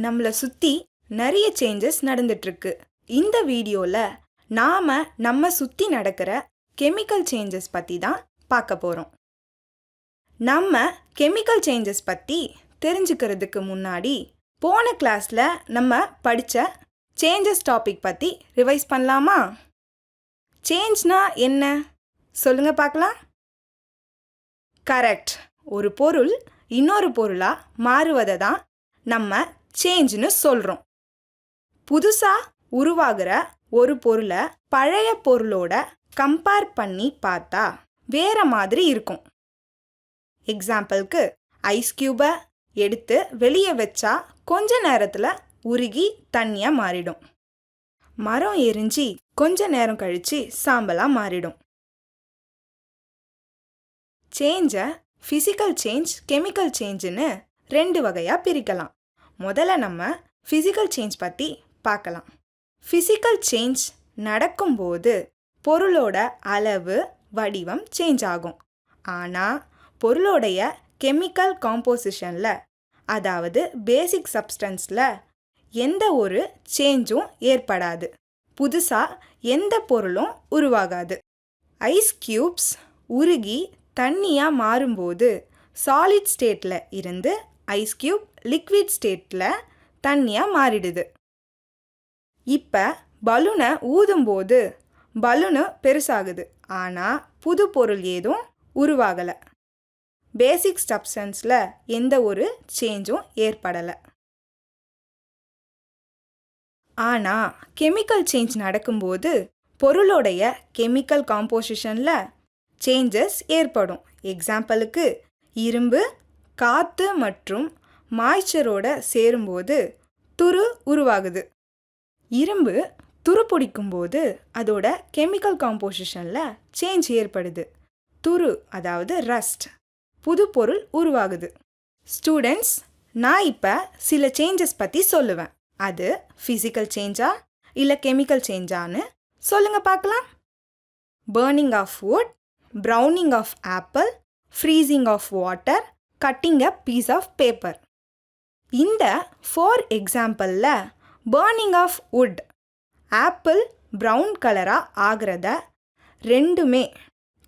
நம்மளை சுற்றி நிறைய சேஞ்சஸ் நடந்துட்டுருக்கு. இந்த வீடியோவில் நாம் நம்ம சுற்றி நடக்கிற கெமிக்கல் சேஞ்சஸ் பற்றி தான் பார்க்க போகிறோம். நம்ம கெமிக்கல் சேஞ்சஸ் பற்றி தெரிஞ்சுக்கிறதுக்கு முன்னாடி போன கிளாஸில் நம்ம படித்த சேஞ்சஸ் டாபிக் பற்றி ரிவைஸ் பண்ணலாமா? சேஞ்ச்னா என்ன சொல்லுங்க பார்க்கலாம். கரெக்ட், ஒரு பொருள் இன்னொரு பொருளாக மாறுவதை தான் நம்ம சேஞ்ச்னு சொல்கிறோம். புதுசாக உருவாகிற ஒரு பொருளை பழைய பொருளோட கம்பேர் பண்ணி பார்த்தா வேற மாதிரி இருக்கும். எக்ஸாம்பிளுக்கு ஐஸ் கியூபை எடுத்து வெளியே வச்சா கொஞ்ச நேரத்தில் உருகி தண்ணியாக மாறிடும். மரம் எரிஞ்சி கொஞ்ச நேரம் கழித்து சாம்பலாக மாறிடும். சேஞ்சை ஃபிசிக்கல் சேஞ்ச், கெமிக்கல் சேஞ்சுன்னு ரெண்டு வகையாக பிரிக்கலாம். முதல்ல நம்ம ஃபிசிக்கல் சேஞ்ச் பற்றி பார்க்கலாம். ஃபிசிக்கல் சேஞ்ச் நடக்கும்போது பொருளோட அளவு, வடிவம் சேஞ்ச் ஆகும். ஆனால் பொருளோடைய கெமிக்கல் காம்போசிஷனில், அதாவது பேசிக் சப்ஸ்டன்ஸில் எந்த ஒரு சேஞ்சும் ஏற்படாது. புதுசாக எந்த பொருளும் உருவாகாது. ஐஸ் கியூப்ஸ் உருகி தண்ணியாக மாறும்போது சாலிட் ஸ்டேட்டில் இருந்து ஐஸ் கியூப் லிக்விட் ஸ்டேட்டில் தண்ணியாக மாறிடுது. இப்போ பலூனை ஊதும்போது பலூனு பெருசாகுது, ஆனால் புது பொருள் ஏதும் உருவாகலை. பேசிக் சப்ஸ்டன்ஸில் எந்த ஒரு சேஞ்சும் ஏற்படலை. ஆனால் கெமிக்கல் சேஞ்ச் நடக்கும்போது பொருளோடைய கெமிக்கல் காம்போசிஷனில் சேஞ்சஸ் ஏற்படும். எக்ஸாம்பிளுக்கு இரும்பு காற்று மற்றும் மாய்ச்சரோட சேரும்போது துரு உருவாகுது. இரும்பு துரு பிடிக்கும்போது அதோட கெமிக்கல் காம்போசிஷனில் சேஞ்ச் ஏற்படுது. துரு, அதாவது ரஸ்ட், புது பொருள் உருவாகுது. ஸ்டூடெண்ட்ஸ், நான் இப்போ சில சேஞ்சஸ் பற்றி சொல்லுவேன். அது ஃபிசிக்கல் சேஞ்சா இல்லை கெமிக்கல் சேஞ்சான்னு சொல்லுங்க பார்க்கலாம். burning of wood, browning of apple, freezing of water, cutting a piece of paper. இந்த 4 எக்ஸாம்பிளில் burning of wood, apple brown கலராக ஆகிறத ரெண்டுமே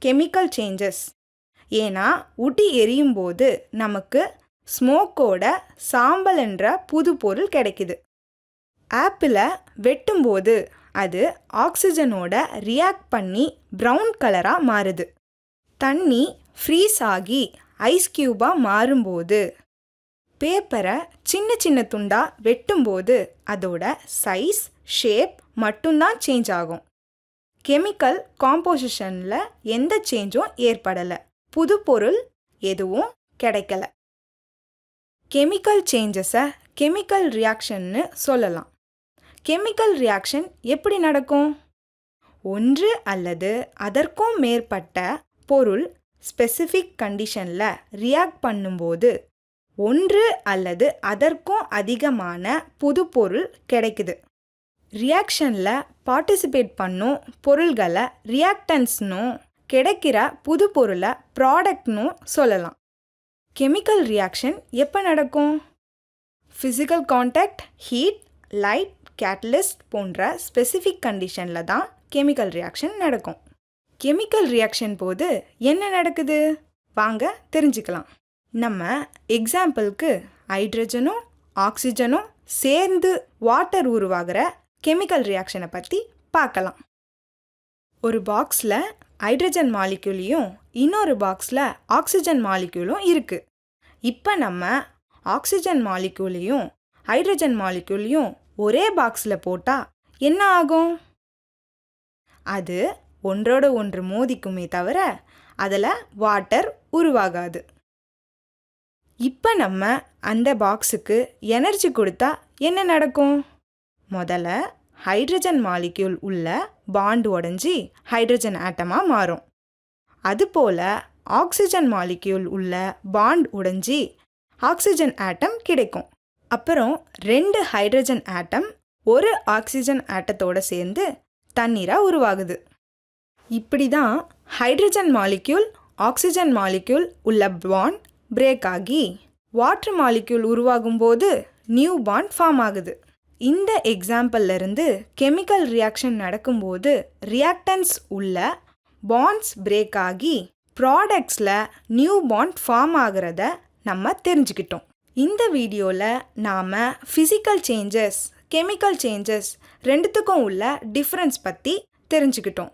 கெமிக்கல் சேஞ்சஸ். ஏன்னா உட்டி எரியும் போது நமக்கு ஸ்மோக்கோட சாம்பல் என்ற புது பொருள் கிடைக்குது. ஆப்பிளை வெட்டும்போது அது ஆக்சிஜனோட ரியாக்ட் பண்ணி ப்ரௌன் கலராக மாறுது. தண்ணி ஃப்ரீஸ் ஆகி ஐஸ் கியூபாக மாறும்போது, பேப்பரை சின்ன சின்ன துண்டாக வெட்டும்போது அதோட சைஸ், ஷேப் மட்டும்தான் சேஞ்ச் ஆகும். கெமிக்கல் காம்போசிஷனில் எந்த சேஞ்சும் ஏற்படலை. புது பொருள் எதுவும் கிடைக்கல. கெமிக்கல் சேஞ்சஸை கெமிக்கல் ரியாக்ஷன்னு சொல்லலாம். கெமிக்கல் ரியாக்ஷன் எப்படி நடக்கும்? ஒன்று அல்லது அதற்கும் மேற்பட்ட பொருள் ஸ்பெசிஃபிக் கண்டிஷனில் ரியாக்ட் பண்ணும்போது ஒன்று அல்லது அதற்கும் அதிகமான புது பொருள் கிடைக்குது. ரியாக்ஷனில் பார்ட்டிசிபேட் பண்ணும் பொருள்களை ரியாக்டன்ஸ்னும் கிடைக்கிற புது பொருளை ப்ராடக்ட்னும் சொல்லலாம். கெமிக்கல் ரியாக்ஷன் எப்போ நடக்கும்? Physical contact, heat, light, catalyst போன்ற ஸ்பெசிஃபிக் கண்டிஷனில் தான் கெமிக்கல் ரியாக்ஷன் நடக்கும். கெமிக்கல் ரியாக்ஷன் போது என்ன நடக்குது வாங்க தெரிஞ்சுக்கலாம். நம்ம எக்ஸாம்பிளுக்கு ஹைட்ரஜனும் ஆக்சிஜனும் சேர்ந்து வாட்டர் உருவாகிற கெமிக்கல் ரியாக்ஷனை பற்றி பார்க்கலாம். ஒரு பாக்ஸில் ஹைட்ரஜன் மாலிக்யூலையும் இன்னொரு பாக்ஸில் ஆக்சிஜன் மாலிக்யூலும் இருக்குது. இப்போ நம்ம ஆக்சிஜன் மாலிக்யூலையும் ஹைட்ரஜன் மாலிக்யூலையும் ஒரே பாக்ஸில் போட்டால் என்ன ஆகும்? அது ஒன்றோட ஒன்று மோதிக்குமே தவிர அதில் வாட்டர் உருவாகாது. இப்போ நம்ம அந்த பாக்ஸுக்கு எனர்ஜி கொடுத்தா என்ன நடக்கும்? முதல்ல ஹைட்ரஜன் மாலிக்யூல் உள்ள பாண்ட் உடைஞ்சி ஹைட்ரஜன் ஆட்டமாக மாறும். அதுபோல் ஆக்சிஜன் மாலிக்யூல் உள்ள பாண்ட் உடைஞ்சி ஆக்சிஜன் ஆட்டம் கிடைக்கும். அப்புறம் 2 ஹைட்ரஜன் ஆட்டம் ஒரு ஆக்சிஜன் ஆட்டத்தோடு சேர்ந்து தண்ணீராக உருவாகுது. இப்படி தான் ஹைட்ரஜன் மாலிக்யூல் ஆக்சிஜன் மாலிக்யூல் உள்ள பாண்ட் பிரேக் ஆகி வாட்டர் மாலிக்யூல் உருவாகும்போது நியூ பாண்ட் ஃபார்ம் ஆகுது. இந்த எக்ஸாம்பிள்ல இருந்து கெமிக்கல் ரியாக்ஷன் நடக்கும்போது ரியாக்டன்ஸ் உள்ள பாண்ட்ஸ் பிரேக் ஆகி ப்ராடக்ட்ஸில் நியூ பாண்ட் ஃபார்ம் ஆகிறத நம்ம தெரிஞ்சுக்கிட்டோம். இந்த வீடியோவில் நாம் ஃபிசிக்கல் சேஞ்சஸ், கெமிக்கல் சேஞ்சஸ் ரெண்டுத்துக்கும் உள்ள டிஃப்ரென்ஸ் பற்றி தெரிஞ்சுக்கிட்டோம்.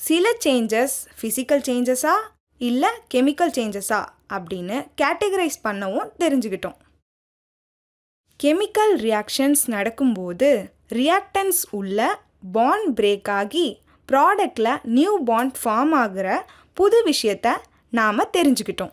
சில சேஞ்சஸ் ஃபிசிக்கல் சேஞ்சஸா இல்லை கெமிக்கல் சேஞ்சஸா அப்படின்னு கேட்டகரைஸ் பண்ணவும் தெரிஞ்சுக்கிட்டோம். கெமிக்கல் ரியாக்ஷன்ஸ் நடக்கும்போது ரியாக்டன்ஸ் உள்ள பாண்ட் பிரேக் ஆகி ப்ராடக்டில் நியூ பாண்ட் ஃபார்ம் ஆகிற புது விஷயத்தை நாம் தெரிஞ்சுக்கிட்டோம்.